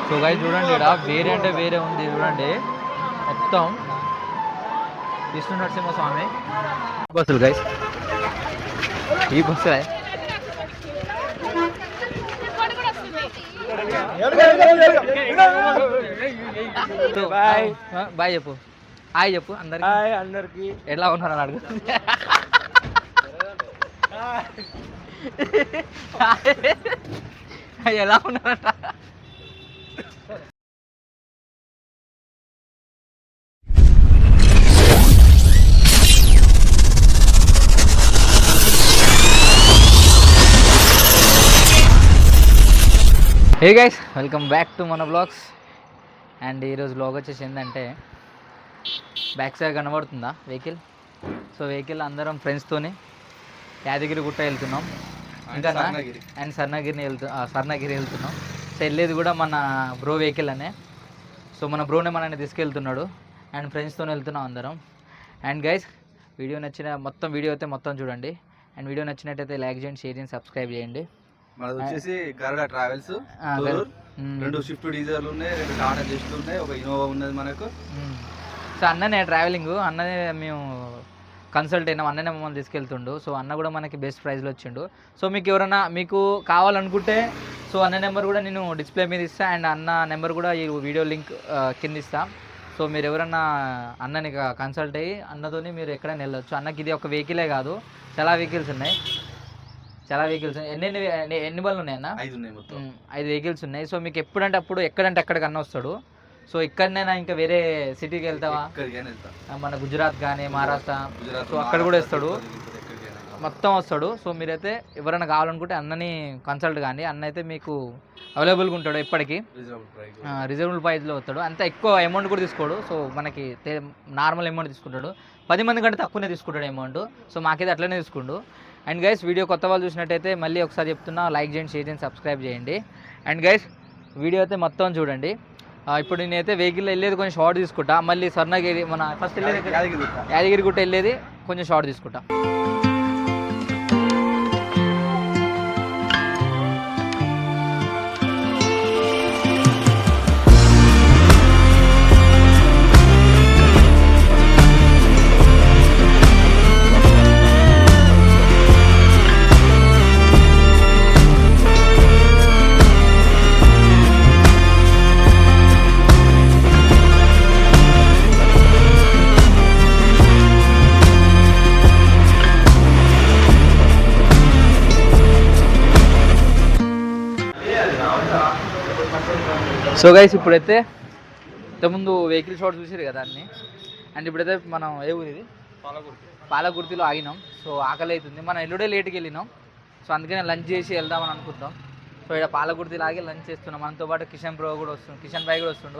So guys చూడండి, ఇక్కడ వేరే అంటే వేరే ఉంది చూడండి. మొత్తం విష్ణు నరసింహ స్వామి బస్సులు గైస్. ఈ బస్సు బాయ్ చెప్పు, హాయ్ చెప్పు అందరికి. ఎలా ఉన్నారు అని అడుగు. ఎలా ఉన్నారట. Hey guys, welcome back to మన బ్లాగ్స్. అండ్ ఈరోజు బ్లాగ్ వచ్చేసి ఏంటంటే, బ్యాక్ సైడ్ కనబడుతుందా వెహికల్? సో వెహికల్ అందరం ఫ్రెండ్స్తోని యాదగిరి గుట్ట వెళ్తున్నాం, ఇంకా అండ్ స్వర్ణగిరి వెళ్తున్నాం. సో వెళ్ళేది కూడా మన బ్రో వెహికల్ అనే. సో మన బ్రోనే మనల్ని తీసుకెళ్తున్నాడు అండ్ ఫ్రెండ్స్తో వెళ్తున్నాం అందరం. అండ్ గైస్, వీడియో అయితే మొత్తం చూడండి. అండ్ వీడియో నచ్చినట్టయితే లైక్ చేయండి, షేర్ చేయండి, సబ్స్క్రైబ్ చేయండి. మనది వచ్చేసి గరుడ ట్రావెల్స్, 2 స్విఫ్ట్ డీజర్లు ఉన్నాయి, 2 టాటా జెస్ట్లు ఉన్నాయి, ఒక ఇన్నోవా ఉన్నది మనకు. సో అన్ననే ట్రావెలింగ్, అన్ననే మేము కన్సల్ట్ అయినాం, అన్ననే మమ్మల్ని తీసుకెళ్తుండు. సో అన్న కూడా మనకి బెస్ట్ ప్రైస్లో వచ్చిండు. సో మీకు ఎవరైనా మీకు కావాలనుకుంటే సో అన్న నెంబర్ కూడా నేను డిస్ప్లే మీద ఇస్తాను, అండ్ అన్న నెంబర్ కూడా ఈ వీడియో లింక్ కింద ఇస్తాను. సో మీరు ఎవరన్నా అన్నని కన్సల్ట్ అయ్యి అన్నతోని మీరు ఎక్కడైనా వెళ్ళొచ్చు. అన్నకి ఇది ఒక వెహికలే కాదు, చాలా వెహికల్స్ ఉన్నాయి. ఎన్ని బళ్ళు ఉన్నాయి అన్న? 5 వెహికల్స్ ఉన్నాయి. సో మీకు ఎప్పుడంటే అప్పుడు ఎక్కడంటే అక్కడికి అన్న వస్తాడు. సో ఇక్కడనైనా ఇంకా వేరే సిటీకి వెళ్తావా, మన గుజరాత్ కానీ మహారాష్ట్ర, సో అక్కడ కూడా వస్తాడు, మొత్తం వస్తాడు. సో మీరైతే ఎవరైనా కావాలనుకుంటే అన్నని కన్సల్ట్ కానీ, అన్న అయితే మీకు అవైలబుల్గా ఉంటాడు ఎప్పటికీ, రీజనబుల్ ప్రైస్లో వస్తాడు. అంత ఎక్కువ అమౌంట్ కూడా తీసుకోడు. సో మనకి నార్మల్ అమౌంట్ తీసుకుంటాడు, 10 మంది కంటే తక్కువనే తీసుకుంటాడు అమౌంట్. సో మాకైతే అట్లనే తీసుకుండు. అండ్ గైస్, వీడియో కొత్త వాళ్ళు చూసినట్టయితే మళ్ళీ ఒకసారి చెప్తున్నా, లైక్ చేయండి, షేర్ చేయండి, సబ్స్క్రైబ్ చేయండి. అండ్ గైస్, వీడియో అయితే మొత్తం చూడండి. ఇప్పుడు నేనైతే వెహికల్ వెళ్ళేది కొంచెం షార్ట్ తీసుకుంటా, మళ్ళీ స్వర్ణగిరి మన ఫస్ట్ వెళ్ళేది యాదగిరి గుట్ట వెళ్ళేది కొంచెం షార్ట్ తీసుకుంటా. సో గైస్, ఇప్పుడైతే ఇంతకుముందు వెహికల్ షాట్ చూసారు కదా అన్ని. అండ్ ఇప్పుడైతే మనం ఏ ఊరు ఇది, పాలకుర్తిలో ఆగినాం. సో ఆకలి అవుతుంది, మనం ఎల్లుడే లేట్కి వెళ్ళినాం. సో అందుకనే లంచ్ చేసి వెళ్దామని అనుకుంటాం. సో ఇక్కడ పాలకుర్తిలో ఆగి లంచ్ చేస్తున్నాం. మనతో పాటు కిషన్ బ్రో కూడా వస్తుంది, కిషన్ భాయ్ కూడా వస్తుండు.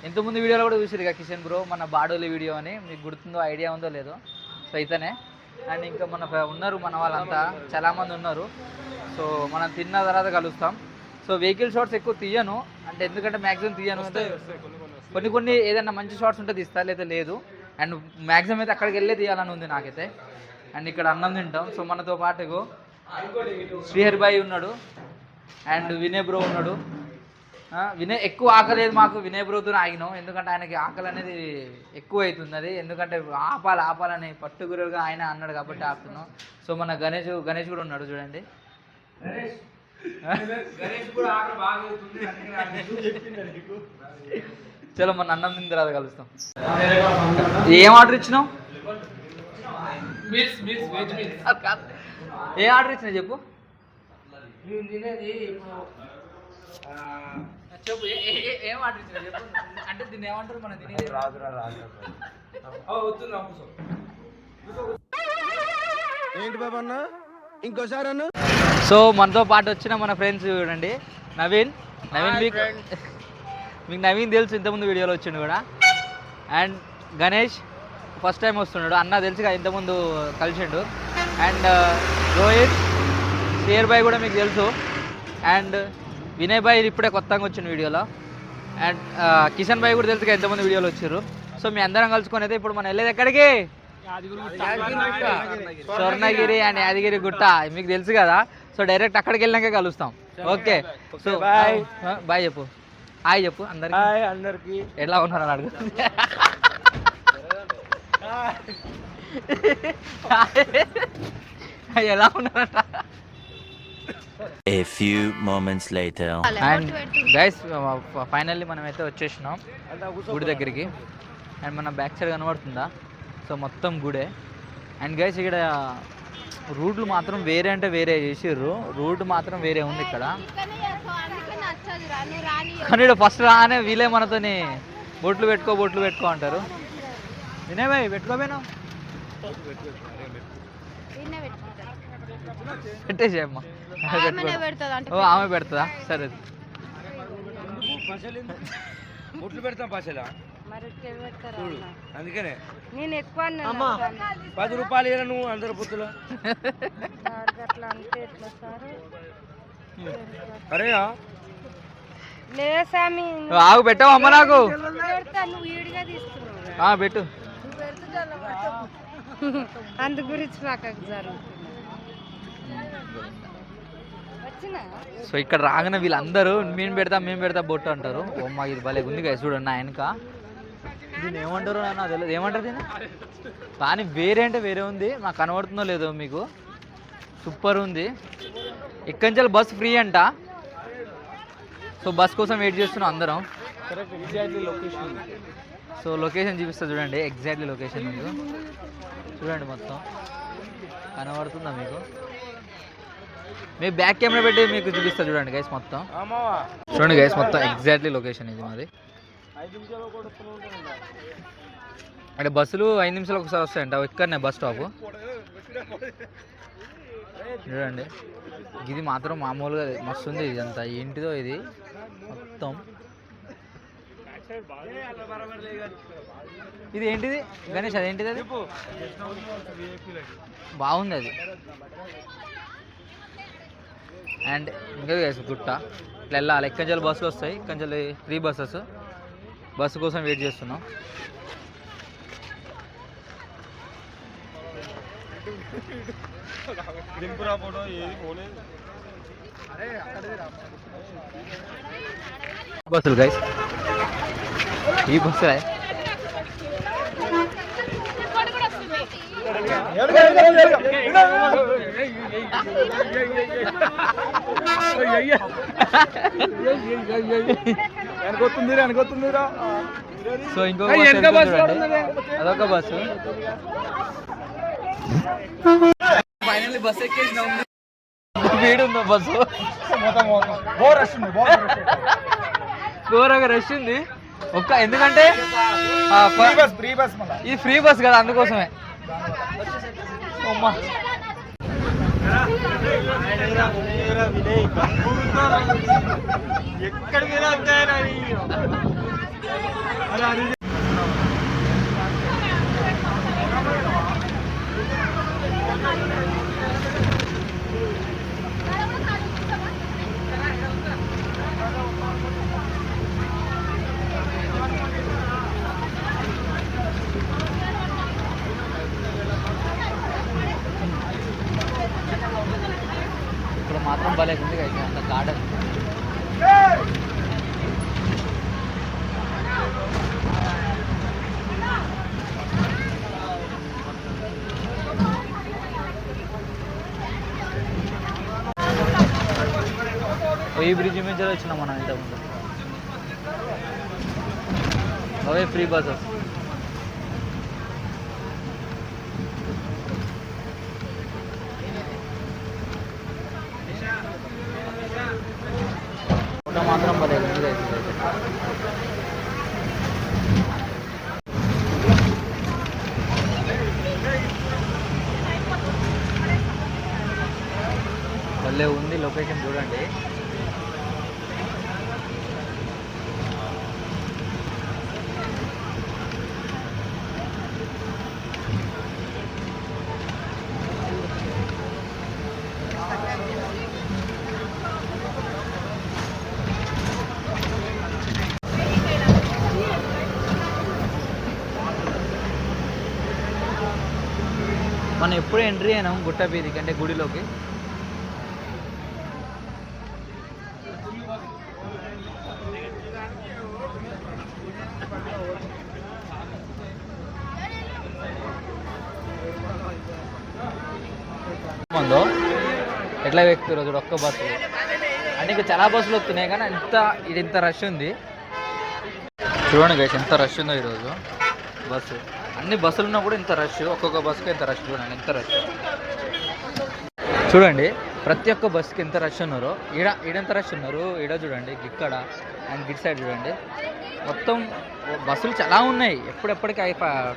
ఇంతకుముందు వీడియోలో కూడా చూసారు కదా కిషన్ బ్రో, మన బాడోలి వీడియో అని, మీకు గుర్తుందో ఐడియా ఉందో లేదో. సో ఇతనే. అండ్ ఇంకా మన ఉన్నారు, మన వాళ్ళంతా చాలామంది ఉన్నారు. సో మనం తిన్న తర్వాత కలుస్తాం. సో వెహికల్ షాట్స్ ఎక్కువ తీయను, అంటే ఎందుకంటే మ్యాక్సిమం తీయను, అంటే కొన్ని ఏదైనా మంచి షాట్స్ ఉంటే తీస్తా, లేదా లేదు. అండ్ మ్యాక్సిమం అయితే అక్కడికి వెళ్ళే తీయాలని ఉంది నాకైతే. అండ్ ఇక్కడ అన్నం తింటాం. సో మనతో పాటు శ్రీహరి భాయ్ ఉన్నాడు, అండ్ వినయ్ బ్రో ఉన్నాడు. వినయ్ ఎక్కువ ఆకలేదు మాకు, వినయ్ బ్రోతో ఆగినాం, ఎందుకంటే ఆయనకి ఆకలి అనేది ఎక్కువ అవుతుంది. అది ఎందుకంటే ఆపాలని పర్టికులర్గా ఆయన అన్నాడు కాబట్టి ఆపుతున్నాం. సో మన గణేష్ కూడా ఉన్నాడు చూడండి. చలో మన అన్నం తిన్న తర్వాత కలుస్తాం. ఏం ఆర్డర్ ఇచ్చినావు? ఏ ఆర్డర్ ఇచ్చినా చెప్పు. చెప్పు ఏం ఆర్డర్ ఇచ్చినా చెప్పు. అంటే దీన్ని ఏమంటారు మన తినేది? ఏంటి బాబా అన్న, ఇంకోసారి అన్న. సో మనతో పాటు వచ్చిన మన ఫ్రెండ్స్ చూడండి, నవీన్ మీకు నవీన్ తెలుసు, ఇంతకుముందు వీడియోలో వచ్చిండు కూడా. అండ్ గణేష్ ఫస్ట్ టైం వస్తున్నాడు, అన్న తెలుసు కదా ఇంతకుముందు కలిసిండు. అండ్ రోహిత్, షేర్ భాయ్ కూడా మీకు తెలుసు. అండ్ వినయ్ భాయ్ ఇప్పుడే కొత్తగా వచ్చిన వీడియోలో. అండ్ కిషన్ భాయ్ కూడా తెలుసు కదా ఇంతకుముందు వీడియోలో వచ్చారు. సో మీ అందరం కలుసుకొని అయితే ఇప్పుడు మనం వెళ్ళేది ఎక్కడికి, స్వర్ణగిరి అండ్ యాదగిరి గుట్ట, మీకు తెలుసు కదా. సో డైరెక్ట్ అక్కడికి వెళ్ళినాక కలుస్తాం. ఓకే, సో బాయ్ చెప్పు. హాయ్ చెప్పు అందరికి. హాయ్ అందరికి. ఎలా ఉన్నారు అని అడుగు. ఎలా ఉన్నారంట. A few moments later. And guys finally మనమైతే వచ్చేసినాం గుడి దగ్గరికి. అండ్ మన బ్యాక్ సైడ్ కనబడుతుందా, సో మొత్తం గుడే. అండ్ గైస్ ఇక్కడ రూట్లు మాత్రం వేరే అంటే వేరే చేసిర్రు, రూట్ మాత్రం వేరే ఉంది ఇక్కడ. కానీ ఇక్కడ ఫస్ట్ రానే వీలే మనతోని బొట్లు పెట్టుకో అంటారు. వినయ్ భాయ్ పెట్టుకోపోయినా పెట్టేసి అమ్మా. ఓ ఆమె పెడుతుందా, సరే. బొట్లు పెడతాం పసలా, అందుకనే నేను ఎక్కువ 10 రూపాయలు ఇవ్వను నువ్వు అందరు పొత్తులో. అరే లేసామి ఆగు పెట్టావు అమ్మ నాకు. నువ్వు ఈడిగా తీసుకున్నావు పెట్టు. అందు గురించి పక్కకు జరుగు. సో ఇక్కడ రాగానే వీళ్ళందరూ మేము పెడతా బొట్టు అంటారు. ఓమ్మా ఇది భలే ఉంది కదా చూడండి నా వెనక. దీన్ని ఏమంటారు నాకు తెలియదు, ఏమంటారు దీన్ని. కానీ వేరే అంటే వేరే ఉంది, నాకు కనబడుతుందో లేదో మీకు. సూపర్ ఉంది. ఇక్కడి నుంచి బస్ ఫ్రీ అంట. సో బస్ కోసం వెయిట్ చేస్తున్నాం అందరం. సో లొకేషన్ చూపిస్తా చూడండి, ఎగ్జాక్ట్లీ లొకేషన్ మీకు చూడండి. మొత్తం కనబడుతుందా మీకు. మీ బ్యాక్ కెమెరా పెట్టి మీకు చూపిస్తా చూడండి గైస్. మొత్తం చూడండి గైస్, మొత్తం ఎగ్జాక్ట్లీ లొకేషన్ ఇది మాది. అంటే బస్సులు 5 నిమిషాలు ఒకసారి వస్తాయంట, ఇక్కడనే బస్ స్టాప్ చూడండి. ఇది మాత్రం మామూలుగా మస్తు ఉంది. ఇదంతా ఏంటిదో ఇది మొత్తం. ఇది ఏంటిది గణేష్, అదేంటిది అది బాగుంది అది. అండ్ ఇంకా గుట్ట ఇట్లా వెళ్ళాలి. ఎక్కంచెలు బస్సులు వస్తాయి, ఎక్కంచెలు ఫ్రీ బస్సెస్. బస్సు కోసం వెయిట్ చేస్తున్నాం. బస్సులు గైస్, ఈ బస్సులే. సో ఇంకొక అదొక బస్సు. ఫైనల్లీ బస్ ఎక్కేసిన వీడుందా బస్సు. ఘోరంగా రష్ ఉంది. ఎందుకంటే ఇది ఫ్రీ బస్ కదా, అందుకోసమే. ఇప్పుడు మాత్రం భలే ఉంది కదా అంత గార్డెన్. ఈ బ్రిడ్జ్ మీద వచ్చినాం మనం ఇంతకుముందు. అవే ఫ్రీ బస్సెస్. ఫోటో మాత్రం భలే ఉంది. భలే ఉంది లొకేషన్ చూడండి. మనం ఎప్పుడు ఎంట్రీ అయినాం గుట్ట వీధికి, అంటే గుడిలోకి. ఉందో ఎట్లా ఎక్కుతారు చూడు ఒక్క బస్సు. అంటే ఇంకా చాలా బస్సులు వస్తున్నాయి కానీ ఇంత రష్ ఉంది. చూడండి గైస్ ఎంత రష్ ఉందో ఈరోజు బస్సు. అన్ని బస్సులు ఉన్నా కూడా ఇంత రష్, ఒక్కొక్క బస్సుకి ఎంత రష్ చూడండి, ఎంత రష్ చూడండి. ప్రతి ఒక్క బస్సుకి ఎంత రష్ ఉన్నారు. ఈడెంత రష్ ఉన్నారు, ఈడ చూడండి, ఇక్కడ అండ్ గిట్ సైడ్ చూడండి. మొత్తం బస్సులు చాలా ఉన్నాయి, ఎప్పుడెప్పటికి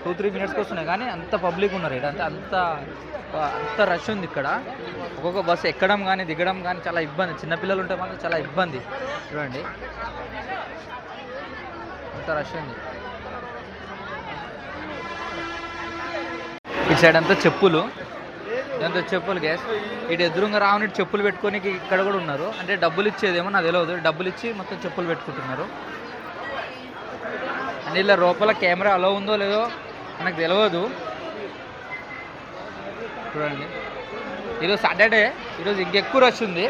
2-3 మినిట్స్కి వస్తున్నాయి కానీ అంత పబ్లిక్ ఉన్నారు ఇక్కడ. అంత రష్ ఉంది ఇక్కడ. ఒక్కొక్క బస్సు ఎక్కడం కానీ దిగడం కానీ చాలా ఇబ్బంది. చిన్నపిల్లలు ఉంటే మాత్రం చాలా ఇబ్బంది. చూడండి అంత రష్ ఉంది. ఇటు సైడ్ అంతా చెప్పులు, ఇదంతా చెప్పులు గ్యాస్. ఇటు ఎదురుగా రావని చెప్పులు పెట్టుకొని ఇక్కడ కూడా ఉన్నారు. అంటే డబ్బులు ఇచ్చేదేమో నాకు తెలియదు, డబ్బులు ఇచ్చి మొత్తం చెప్పులు పెట్టుకుంటున్నారు. అంటే ఇలా లోపల కెమెరా అలో ఉందో లేదో నాకు తెలియదు. చూడండి ఈరోజు సాటర్డే, ఈరోజు ఇంకెక్కువ రష్ ఉంది.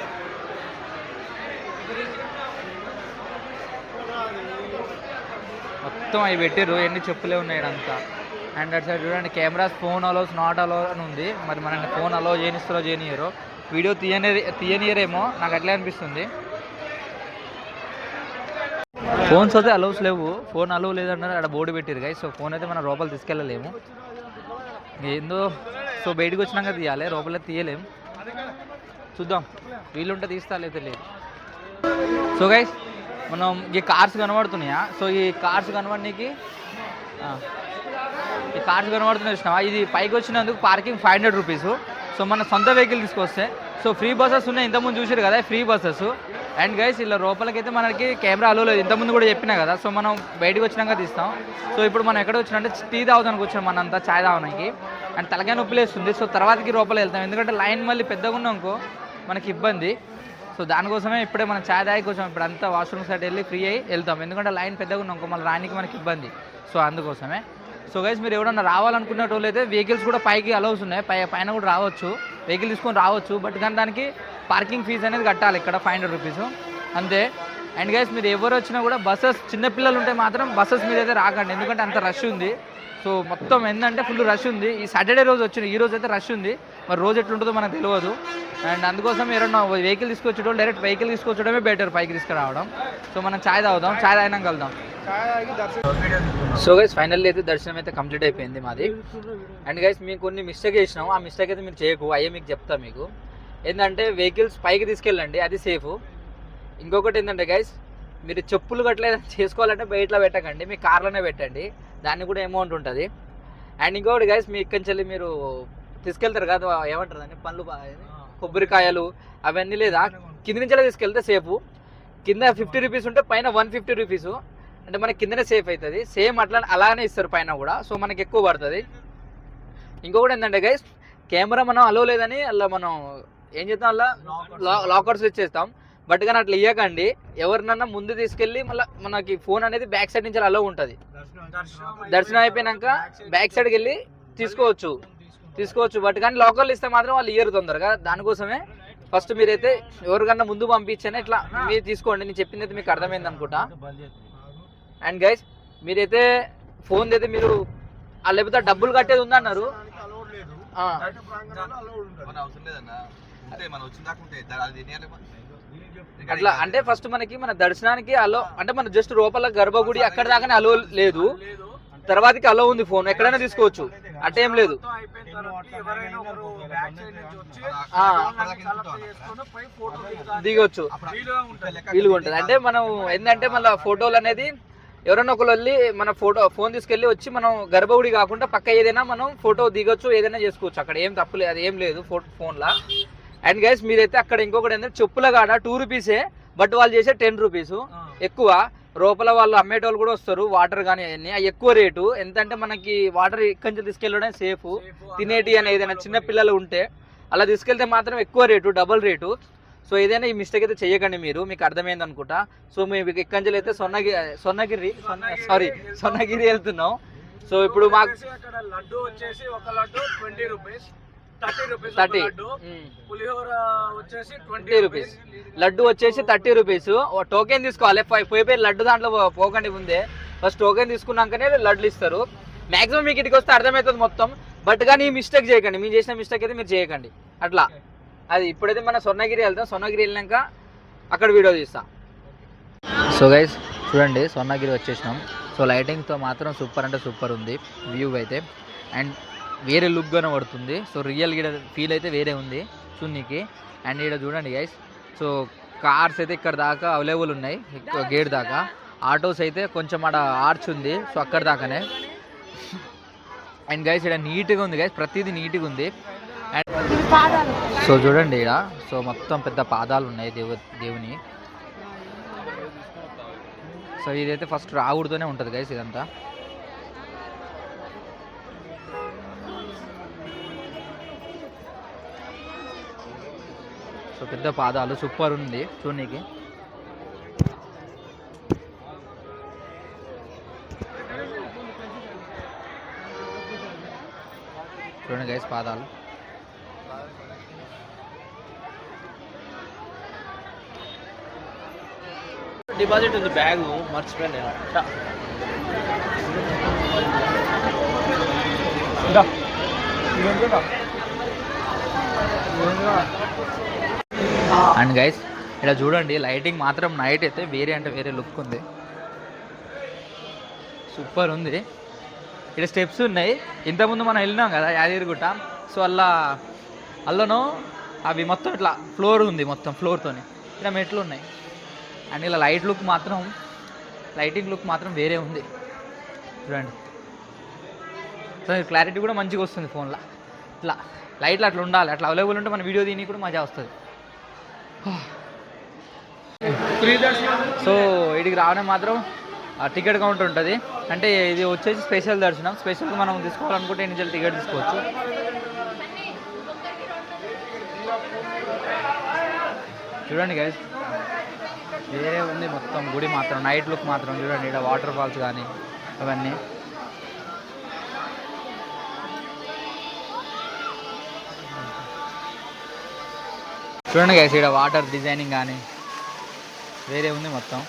మొత్తం అవి పెట్టారు, ఎన్ని చెప్పులే ఉన్నాయి అంతా. అండ్ అటు సైడ్ చూడండి cameras phone allows not allow అని ఉంది. మరి మనకి ఫోన్ అలో చేయనిస్తారో చేయనియరో, వీడియో తీయనియరేమో నాకు అట్లే అనిపిస్తుంది. ఫోన్స్ అయితే అలౌస్ లేవు, ఫోన్ అలౌ లేదన్నారు అక్కడ బోర్డు పెట్టారు గైస్. సో ఫోన్ అయితే మనం లోపల తీసుకెళ్ళలేము ఏందో. సో బయటకు వచ్చినాక తీయాలి, లోపల తీయలేము. చూద్దాం వీళ్ళుంటే తీస్తా లేదా లేదు. సో గైస్ మనం ఈ కార్స్ కనబడుతున్నాయా, సో ఈ కార్స్ కనబడడానికి చూసినావా, ఇది పైకి వచ్చినందుకు పార్కింగ్ 500 రూపీస్. సో మన సొంత వెహికల్ తీసుకొస్తే సో ఫ్రీ బస్సెస్ ఉన్నాయి, ఇంతకుముందు చూసారు కదా ఫ్రీ బస్సెస్. అండ్ గైస్ ఇలా లోపలికైతే మనకి కెమెరా అలో లేదు, ఇంతకుముందు కూడా చెప్పినా కదా. సో మనం బయటకు వచ్చినాక తీస్తాం. సో ఇప్పుడు మనం ఎక్కడ వచ్చినంటే టీ తాగుతానికి వచ్చాం, మనంతా ఛాయ్ తాగడానికి. అండ్ తలకాయ నొప్పి లేస్తుంది. సో తర్వాతకి లోపల వెళ్తాం, ఎందుకంటే లైన్ మళ్ళీ పెద్దగా ఉన్నాకో మనకి ఇబ్బంది. సో దానికోసమే ఇప్పుడే మనం ఛాయ్ తాగి వచ్చాం. ఇప్పుడు అంతా వాష్రూమ్ సైడ్ వెళ్ళి ఫ్రీ అయ్యి వెళ్తాం, ఎందుకంటే లైన్ పెద్దగా ఉన్నాకో మళ్ళీ రానికి మనకి ఇబ్బంది. సో అందుకోసమే. సో గైస్ మీరు ఎవరన్నా రావాలనుకునేటోళ్ళు అయితే వెహికల్స్ కూడా పైకి అలౌస్ ఉన్నాయి, పైన కూడా రావచ్చు, వెహికల్ తీసుకొని రావచ్చు. బట్ కానీ దానికి పార్కింగ్ ఫీజు అనేది కట్టాలి ఇక్కడ 500 రూపీస్ అంతే. అండ్ గైస్ మీరు ఎవరు వచ్చినా కూడా బస్సెస్, చిన్నపిల్లలు ఉంటే మాత్రం బస్సెస్ మీద అయితే రాకండి, ఎందుకంటే అంత రష్ ఉంది. సో మొత్తం ఏంటంటే ఫుల్ రష్ ఉంది. ఈ సాటర్డే రోజు వచ్చింది, ఈ రోజు అయితే రష్ ఉంది. మరి రోజు ఎట్లుంటుందో మనకు తెలియదు. అండ్ అందుకోసం ఎవరన్నా వెహికల్ తీసుకొచ్చేటోళ్ళు డైరెక్ట్ వెహికల్ తీసుకొచ్చడమే బెటర్, పైకి తీసుకురావడం. సో మనం ఛాయ్ తాగుదాం, ఛాయ్ తాగినాక వెళ్దాం. సో గైస్ ఫైనల్లీ అయితే దర్శనం అయితే కంప్లీట్ అయిపోయింది మాది. అండ్ గైస్ మీకు కొన్ని మిస్టేక్ చేసినాం, ఆ మిస్టేక్ అయితే మీరు చేయకు, అయ్యే మీకు చెప్తా. మీకు ఏంటంటే వెహికల్స్ పైకి తీసుకెళ్ళండి, అది సేఫ్. ఇంకొకటి ఏంటంటే గైస్ మీరు చెప్పులు గట్ల చేసుకోవాలంటే బయటలో పెట్టకండి, మీ కార్లోనే పెట్టండి, దానికి కూడా అమౌంట్ ఉంటుంది. అండ్ ఇంకొకటి గైస్ మీ ఇక్కడి నుంచి మీరు తీసుకెళ్తారు కదా, ఏమంటారు దాన్ని, పండ్లు కొబ్బరికాయలు అవన్నీ లేదా కింద నుంచి తీసుకెళ్తే సేఫ్. కింద 50 రూపీస్ ఉంటే పైన 150 రూపీస్, అంటే మనకి కిందనే సేఫ్ అవుతుంది. సేమ్ అలానే ఇస్తారు పైన కూడా, సో మనకి ఎక్కువ పడుతుంది. ఇంకొకటి ఏంటంటే గైస్ కెమెరా మనం అలో లేదని అలా మనం ఏం చేస్తాం, అలా లాకర్స్ ఇచ్చేస్తాం. బట్ కానీ అట్లా ఇవ్వకండి, ఎవరినన్నా ముందు తీసుకెళ్ళి మళ్ళీ మనకి ఫోన్ అనేది బ్యాక్ సైడ్ నుంచి అలో ఉంటుంది. దర్శనం అయిపోయినాక బ్యాక్ సైడ్కి వెళ్ళి తీసుకోవచ్చు. బట్ కానీ లాకర్లు ఇస్తే మాత్రం వాళ్ళు ఇయ్యరు తొందరగా. దానికోసమే ఫస్ట్ మీరైతే ఎవరికన్నా ముందు పంపించానే ఇట్లా మీరు తీసుకోండి. నేను చెప్పింది అయితే మీకు అర్థమైంది అనుకుంటా. అండ్ గైస్ మీరైతే ఫోన్ అయితే మీరు లేకపోతే డబ్బులు కట్టేది ఉందన్నారు, అట్లా అంటే ఫస్ట్ మనకి మన దర్శనానికి అలో అంటే మన జస్ట్ లోపల గర్భగుడి అక్కడ దాకానే అలో లేదు, తర్వాతకి అలో ఉంది. ఫోన్ ఎక్కడైనా తీసుకోవచ్చు, అట్టేం లేదు. దిగొచ్చు, వీలుగా ఉంటుంది. అంటే మనం ఏంటంటే మళ్ళీ ఫోటోలు అనేది ఎవరైనా ఒకరు వెళ్ళి మన ఫోన్ తీసుకెళ్ళి వచ్చి మనం గర్భగుడి కాకుండా పక్క ఏదైనా మనం ఫోటో దిగొచ్చు, ఏదైనా చేసుకోవచ్చు, అక్కడ ఏం తప్పులేదు, అది ఏం లేదు ఫోన్లో. అండ్ గైస్ మీరైతే అక్కడ ఇంకొకటి ఏంటంటే చెప్పుల కాడ 2 రూపీసే, బట్ వాళ్ళు చేసే 10 రూపీస్ ఎక్కువ. లోపల వాళ్ళు అమ్మేటోళ్ళు కూడా వస్తారు, వాటర్ కానీ అవన్నీ అవి ఎక్కువ రేటు. ఎంతంటే మనకి వాటర్ ఇక్కడి నుంచి తీసుకెళ్ళడం సేఫ్, తినేటి అని ఏదైనా చిన్న పిల్లలు ఉంటే అలా తీసుకెళ్తే మాత్రం ఎక్కువ రేటు, డబల్ రేటు. సో ఏదైనా ఈ మిస్టేక్ అయితే చేయకండి మీరు, మీకు అర్థమైంది అనుకుంటా. సో మేము ఇక్కడి నుంచి అయితే సొన్నగిరి వెళ్తున్నాం. సో ఇప్పుడు మాకు లడ్డు వచ్చేసి ఒక లడ్డు 20 రూపీస్, 30 పులిహోర వచ్చేసి 20 రూపీస్, లడ్డు వచ్చేసి 30 రూపీస్. టోకెన్ తీసుకోవాలి, పోయి లడ్డు దాంట్లో పోకండి ముందే. ఫస్ట్ టోకెన్ తీసుకున్నాకనే లడ్లు ఇస్తారు. మాక్సిమం మీకు ఇటుకి వస్తే అర్థమవుతుంది మొత్తం. బట్ కానీ ఈ మిస్టేక్ చేయకండి, మీరు చేసిన మిస్టేక్ అయితే మీరు చేయకండి. అట్లా అది ఇప్పుడైతే మన స్వర్ణగిరి వెళ్తాం, స్వర్ణగిరి వెళ్ళినాక అక్కడ వీడియో తీస్తా. సో గైస్ చూడండి స్వర్ణగిరి వచ్చేసినాం. సో లైటింగ్తో మాత్రం సూపర్ అంటే సూపర్ ఉంది వ్యూ అయితే, అండ్ వేరే లుక్ కనబడుతుంది. సో రియల్ గిడ ఫీల్ అయితే వేరే ఉంది చూడనీకి. అండ్ ఇక్కడ చూడండి గైస్, సో కార్స్ అయితే ఇక్కడ దాకా అవైలబుల్ ఉన్నాయి, గేట్ దాకా. ఆటోస్ అయితే కొంచెం ఆడ ఆర్చ్ ఉంది, సో అక్కడ దాకానే. అండ్ గైస్ ఇక్కడ నీట్గా ఉంది గైస్, ప్రతిదీ నీట్గా ఉంది. అండ్ సో చూడండి ఇక్కడ, సో మొత్తం పెద్ద పాదాలు ఉన్నాయి దేవుని. సో ఇదైతే ఫస్ట్ రాగుడితోనే ఉంటుంది గైస్ ఇదంతా. సో పెద్ద పాదాలు సూపర్ ఉంది చూడనీకి. చూడండి గైస్ పాదాలు. డిపాజిట్ ఉంది బ్యాగ్ మర్చిపోయాను నేను. అండ్ గైస్ ఇక్కడ చూడండి లైటింగ్ మాత్రం నైట్ అయితే వేరే అంటే వేరే లుక్ ఉంది, సూపర్ ఉంది. ఇక్కడ స్టెప్స్ ఉన్నాయి, ఇంతకుముందు మనం వెళ్ళినాం కదా యాదగిరిగుట్ట, సో అల్లనో అవి మొత్తం ఇట్లా ఫ్లోర్ ఉంది, మొత్తం ఫ్లోర్తోని ఇక్కడ మెట్లు ఉన్నాయి. అండ్ ఇలా లైటింగ్ లుక్ మాత్రం వేరే ఉంది చూడండి. సో క్లారిటీ కూడా మంచిగా వస్తుంది ఫోన్లో. ఇట్లా లైట్లు అట్లా ఉండాలి, అట్లా అవైలబుల్ ఉంటే మన వీడియో దీనికి కూడా మజా వస్తుంది. సో వీటికి రావడం మాత్రం టికెట్ కౌంటర్ ఉంటుంది. అంటే ఇది వచ్చేసి స్పెషల్ దర్శనం, స్పెషల్గా మనం తీసుకోవాలనుకుంటే ఎన్ని టికెట్ తీసుకోవచ్చు. చూడండి గైస్ వేరే ఉంది మొత్తం గుడి మాత్రం, నైట్ లుక్ మాత్రం చూడండి. ఇక్కడ వాటర్ ఫాల్స్ కానీ అవన్నీ. చూడండి గైస్ ఇక్కడ వాటర్ డిజైనింగ్ కానీ వేరే ఉంది మొత్తం.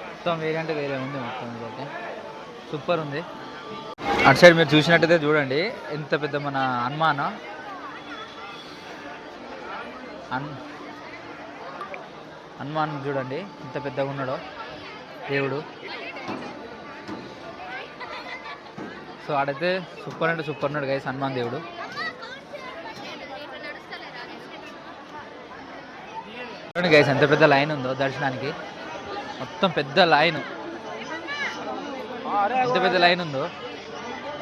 మొత్తం వేరే అంటే వేరే ఉంది మొత్తం, ఇదైతే సూపర్ ఉంది. అటు సైడ్ మీరు చూసినట్టయితే చూడండి ఎంత పెద్ద మన హనుమాన్ చూడండి ఎంత పెద్దగా ఉన్నాడో దేవుడు. సో ఆడైతే సూపర్ అంటే సూపర్ ఉన్నాడు గైస్ హనుమాన్ దేవుడు. చూడండి గైస్ ఎంత పెద్ద లైన్ ఉందో దర్శనానికి, మొత్తం పెద్ద లైన్, ఎంత పెద్ద లైన్ ఉందో.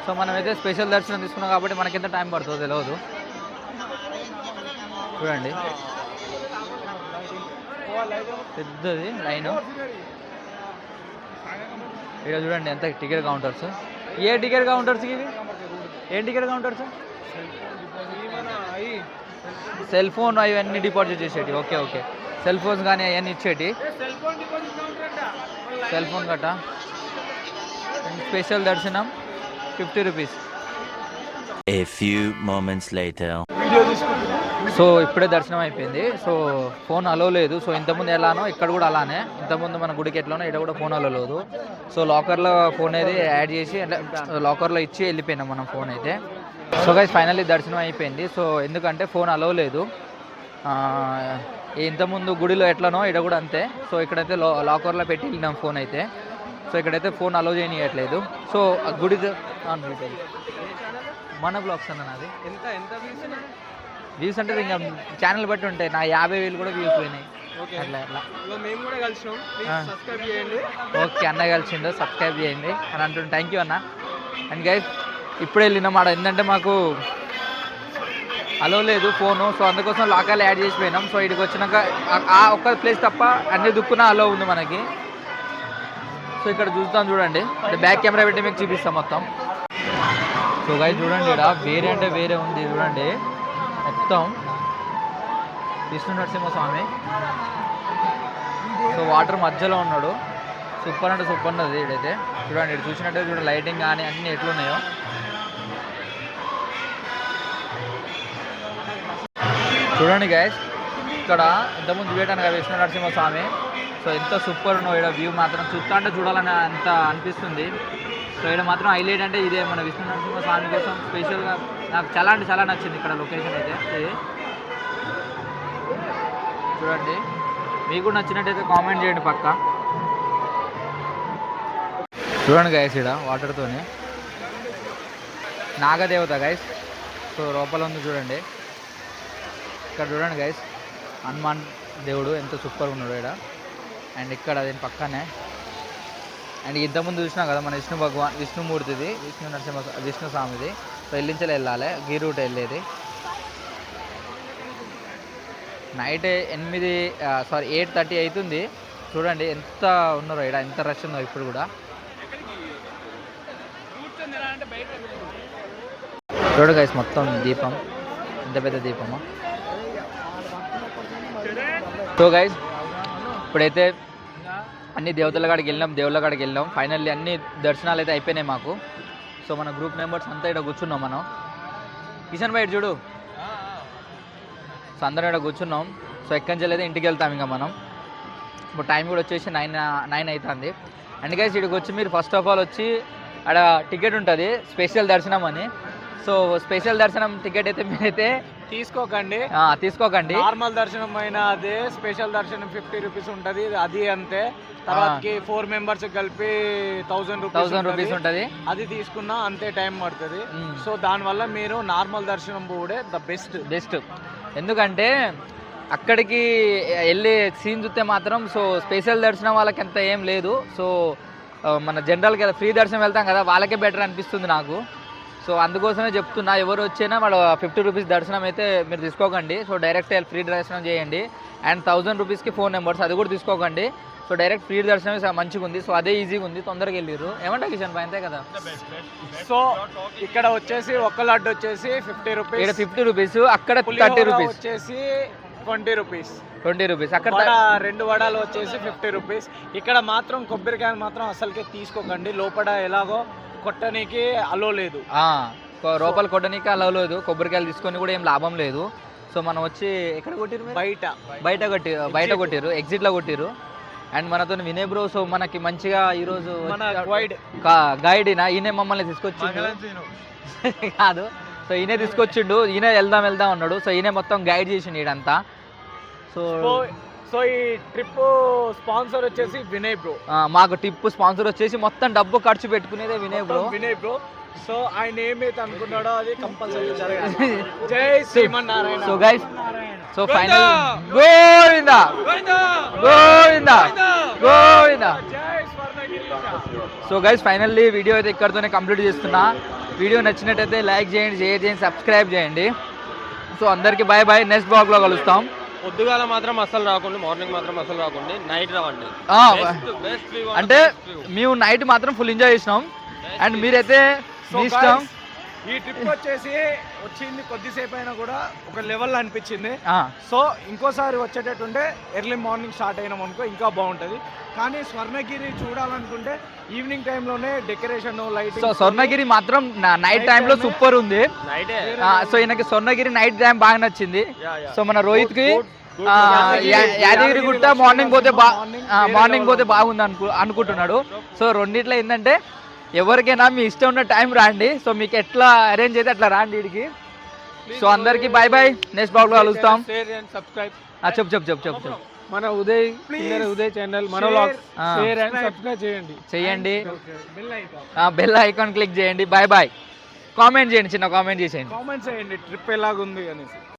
సో మనమైతే స్పెషల్ దర్శనం తీసుకున్నాం కాబట్టి మనకి ఎంత టైం పడుతుందో తెలియదు. చూడండి పెద్దది లైను. ఇక్కడ చూడండి ఎంత టికెట్ కౌంటర్స్. ఏ టికెట్ కౌంటర్స్ ఇవి? ఏం టికెట్ కౌంటర్స్? సెల్ ఫోన్ అవన్నీ డిపాజిట్ చేసేటి. ఓకే ఓకే, సెల్ ఫోన్స్ కానీ అవన్నీ ఇచ్చేటి. సెల్ ఫోన్ గట్ట. స్పెషల్ దర్శనం 50 rupees. A few moments later. So ఇప్పుడే దర్శనం అయిపోయింది. సో ఫోన్ అలో లేదు. సో ఇంతకుముందు ఎలానో ఇక్కడ కూడా అలానే, ఇంతకుముందు మన గుడికి ఎట్లానో ఇక్కడ కూడా ఫోన్ అలో లేదు. సో లాకర్లో ఫోన్ అయితే యాడ్ చేసి అంటే లాకర్లో ఇచ్చి వెళ్ళిపోయినాం మనం ఫోన్ అయితే. సో గైస్ ఫైనల్లీ దర్శనం అయిపోయింది. సో ఎందుకంటే ఫోన్ అలో లేదు. ఇంతకుముందు గుడిలో ఎట్లనో ఇక్కడ కూడా అంతే. సో ఇక్కడైతే లాకర్లో పెట్టి వెళ్ళినాం ఫోన్ అయితే. సో ఇక్కడైతే ఫోన్ అలో చేయనియట్లేదు. సో గుడి మన బ్లాగ్స్ అన్న నాది ఎంత వ్యూస్ అంటే ఇంకా ఛానల్ బట్టి ఉంటాయి. నా 50,000 కూడా వ్యూస్ పోయినాయి అట్లా అట్లా. మేము కూడా కలిసినాం, సబ్స్క్రైబ్ చేయండి. ఓకే అన్న కలిసిండు, సబ్స్క్రైబ్ చేయండి అని అంటుండే. థ్యాంక్ యూ అన్న. అండ్ గైస్ ఇప్పుడు వెళ్ళినాం ఆడ ఏంటంటే మాకు అలో లేదు ఫోను. సో అందుకోసం లాకర్లు యాడ్ చేసిపోయినాం. సో ఇక్కడికి వచ్చినాక ఆ ఒక్క ప్లేస్ తప్ప అన్ని దుక్కున అలో ఉంది మనకి. సో ఇక్కడ చూస్తాం చూడండి, బ్యాక్ కెమెరా పెట్టి మీకు చూపిస్తాం మొత్తం. సో గైస్ చూడండి ఇక్కడ వేరే అంటే వేరే ఉంది చూడండి, మొత్తం విష్ణు నరసింహస్వామి. సో వాటర్ మధ్యలో ఉన్నాడు, సూపర్ అంటే సూపర్ ఉన్నది ఇక్కడైతే. చూడండి ఇటు చూసినట్టయితే చూడండి లైటింగ్ కానీ అన్నీ ఎట్లున్నాయో. చూడండి గైస్ ఇక్కడ ఇంతకుముందు చూపెట్టాను కదా విష్ణు నరసింహస్వామి. సో ఎంత సూపర్ ఉన్నో ఇక్కడ వ్యూ మాత్రం చూస్తా అంటే చూడాలని అంత అనిపిస్తుంది. సో ఇక్కడ మాత్రం హైలైట్ అంటే ఇదే మన విష్ణు నరసింహ స్వామి కోసం స్పెషల్గా నాకు చాలా అంటే చాలా నచ్చింది ఇక్కడ లొకేషన్ అయితే. ఇది చూడండి, మీకు నచ్చినట్టయితే కామెంట్ చేయండి పక్క. చూడండి గైస్, ఇక్కడ వాటర్తోనే నాగదేవత గైస్. సో లోపల ఉంది చూడండి, ఇక్కడ చూడండి గైస్, హనుమాన్ దేవుడు ఎంత సూపర్గా ఉన్నాడు ఇక్కడ. అండ్ ఇక్కడ దీని పక్కనే అండ్ ఇంతకుముందు చూసినాం కదా మన విష్ణుమూర్తిది, విష్ణు స్వామిది. సో ఎల్లించలే వెళ్ళాలి, గీ రూట్ వెళ్ళేది. నైట్ 8:30 అవుతుంది. చూడండి ఎంత ఉన్నారో ఇక్కడ, ఎంత రష్ ఉందో ఇప్పుడు కూడా. చూడు గైస్, మొత్తం దీపం, ఎంత పెద్ద దీపమా. సో గైస్ ఇప్పుడైతే అన్ని దేవుళ్ళ కాడికి వెళ్ళాం. ఫైనల్లీ అన్ని దర్శనాలు అయితే అయిపోయినాయి మాకు. సో మన గ్రూప్ మెంబర్స్ అంతా ఇక్కడ కూర్చున్నాం మనం. కిషన్ బయట చూడు. సో అందరం ఇక్కడ కూర్చున్నాం. సో ఎక్కడి నుంచి అయితే ఇంటికి వెళ్తాం ఇంకా మనం. ఇప్పుడు టైం కూడా వచ్చేసి 9 అవుతుంది. అండ్ గైస్ ఇక్కడికి వచ్చి మీరు ఫస్ట్ ఆఫ్ ఆల్ వచ్చి అక్కడ టికెట్ ఉంటుంది స్పెషల్ దర్శనం అని. సో స్పెషల్ దర్శనం టికెట్ అయితే మీరైతే తీసుకోకండి. నార్మల్ దర్శనం అయినా అదే, స్పెషల్ దర్శనం 50 రూపీస్ ఉంటుంది అది అంతే. తర్వాతకి 4 మెంబర్స్ కలిపి 1000 రూపీస్ ఉంటుంది. అది తీసుకున్నా అంతే టైం పడుతుంది. సో దానివల్ల మీరు నార్మల్ దర్శనం పోవడే ద బెస్ట్. ఎందుకంటే అక్కడికి వెళ్ళి సీన్ చూస్తే మాత్రం సో స్పెషల్ దర్శనం వాళ్ళకి అంత ఏం లేదు. సో మన జనరల్గా ఫ్రీ దర్శనం వెళ్తాం కదా, వాళ్ళకే బెటర్ అనిపిస్తుంది నాకు. సో అందుకోసమే చెప్తున్నా, ఎవరు వచ్చినా వాళ్ళు 50 రూపీస్ దర్శనం అయితే మీరు తీసుకోకండి. సో డైరెక్ట్ ఫ్రీ దర్శనం చేయండి. అండ్ 1000 రూపీస్కి 4 మెంబర్స్, అది కూడా తీసుకోకండి. సో డైరెక్ట్ ఫ్రీ దర్శనం మంచిగా ఉంది. సో అదే ఈజీగా ఉంది, తొందరగా వెళ్ళారు. ఏమంటా కిషన్ పై, అంతే కదా. సో ఇక్కడ వచ్చేసి ఒక లడ్డు వచ్చేసి 50 రూపీస్, ఇక్కడ 50 రూపీస్, అక్కడ 30 రూపీస్ వచ్చేసి 20 రూపీస్. అక్కడ 2 వడాలు వచ్చేసి 50 రూపీస్. ఇక్కడ మాత్రం కొబ్బరికాయలు మాత్రం అసలుకే తీసుకోకండి. లోపల ఎలాగో కొట్టనీకి అలో లేదు, లోపల కొట్టనీకి అలో లేదు. కొబ్బరికాయలు తీసుకొని కూడా ఏం లాభం లేదు. సో మనం వచ్చి ఎక్కడ కొట్టిరు, బయట కొట్టిరు, ఎగ్జిట్లో కొట్టిరు. అండ్ మనతో వినయ్ బ్రో. సో మనకి మంచిగా ఈరోజు గైడ్ ఈయన మమ్మల్ని తీసుకొచ్చిండు కాదు. సో ఈయన తీసుకొచ్చిండు, ఈయన వెళ్దాం అన్నాడు. సో ఈయన మొత్తం గైడ్ చేసిండు ఈడంతా. సో ఈ ట్రిప్ స్పాన్సర్ వచ్చేసి వినయ్ బ్రో. మాకు ట్రిప్ స్పాన్సర్ వచ్చేసి మొత్తం డబ్బు ఖర్చు పెట్టుకునేదే వినయ్ బ్రో. సో ఆయన ఏమైతే అనుకున్నాడో అది కంపల్సరీ జరగాలి. జై Srimannarayana. So guys, so final Govinda. So guys finally video అయితే ఇక్కడితోనే కంప్లీట్ చేస్తున్నా. వీడియో నచ్చినట్టయితే లైక్ చేయండి, షేర్ చేయండి, సబ్స్క్రైబ్ చేయండి. సో అందరికీ బాయ్ బాయ్. నెక్స్ట్ బ్లాగ్లో కలుస్తాం. పొద్దుగాల మాత్రం అసలు రాకుండా, మార్నింగ్ మాత్రం అసలు రాకుండా, నైట్ రావండి. అంటే మేము నైట్ మాత్రం ఫుల్ ఎంజాయ్ చేసినాం. అండ్ మీరైతే మీ ఇష్టం. ఈ ట్రిప్ వచ్చేసి వచ్చింది కొద్దిసేపు అయినా కూడా ఒక లెవెల్ అనిపించింది. సో ఇంకోసారి వచ్చేటట్టుంటే ఎర్లీ మార్నింగ్ స్టార్ట్ అయినాం అనుకో ఇంకా బాగుంటుంది. కానీ స్వర్ణగిరి చూడాలనుకుంటే ఈవినింగ్ టైంలోనే డెకరేషన్ లైటింగ్. సో స్వర్ణగిరి మాత్రం నైట్ టైంలో సూపర్ ఉంది. సో ఈయనకి స్వర్ణగిరి నైట్ టైం బాగా నచ్చింది. సో మన రోహిత్కి యాదగిరి గుట్ట మార్నింగ్ పోతే బాగుంది అనుకుంటున్నాడు. సో రెండిట్లో ఏంటంటే ఎవరికైనా మీ ఇష్టం ఉన్న టైం రాండి. సో మీకు ఎట్లా అరేంజ్ అయితే అట్లా రాండి ఇడికి. సో అందరికి బాయ్ బాయ్. నెక్స్ట్ బ్లాగ్ లో కలుస్తాం. చెప్పు మన ఉదయ్ ఛానల్ మన షేర్ అండ్ సబ్స్క్రైబ్ చేయండి. బెల్ ఐకాన్ క్లిక్ చేయండి. Bye bye. కామెంట్ చేయండి, చిన్న కామెంట్ చేసేయండి. ట్రిప్ ఎలాగుంది అనేసి.